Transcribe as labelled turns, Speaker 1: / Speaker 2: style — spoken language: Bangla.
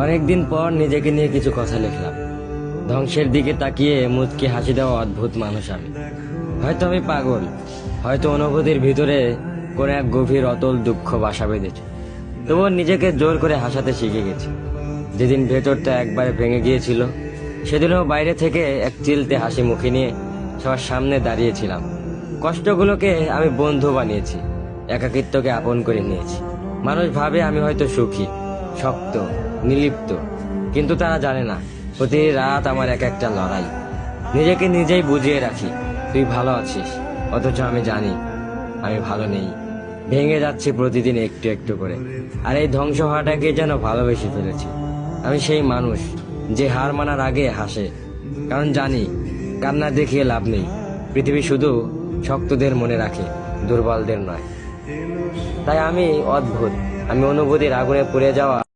Speaker 1: অনেকদিন পর নিজেকে নিয়ে কিছু কথা লিখলাম। ধ্বংসের দিকে তাকিয়ে মুচকি হাসি দেওয়া অদ্ভুত মানুষ আমি। হয়তো আমি পাগল, হয়তো অনুভূতির ভিতরে কোনো এক গভীর অতল দুঃখ বাসা বেঁধেছে। তবুও নিজেকে জোর করে হাসাতে শিখে গেছি। যেদিন ভেতরটা একবারে ভেঙে গিয়েছিল, সেদিনও বাইরে থেকে এক চিলতে হাসি মুখে নিয়ে সবার সামনে দাঁড়িয়েছিলাম। কষ্টগুলোকে আমি বন্ধু বানিয়েছি, একাকিত্বকে আপন করে নিয়েছি। মানুষ ভাবে আমি হয়তো সুখী, শক্ত, নির্লিপ্ত, কিন্তু তারা জানে না প্রতি রাত আমার এক একটা লড়াই। নিজেকে নিজেই বুঝিয়ে রাখি তুই ভালো আছিস, অথচ আমি জানি আমি ভালো নেই। ভেঙে যাচ্ছে প্রতিদিন একটু একটু করে, আর এই ধ্বংস হওয়াটাকে যেন ভালোবেসে ফেলেছি। আমি সেই মানুষ যে হার মানার আগে হাসে, কারণ জানি কান্না দেখিয়ে লাভ নেই। পৃথিবী শুধু শক্তদের মনে রাখে, দুর্বলদের নয়। তাই আমি অদ্ভুত, আমি অনুভূতির আগুনে পুড়ে যাওয়া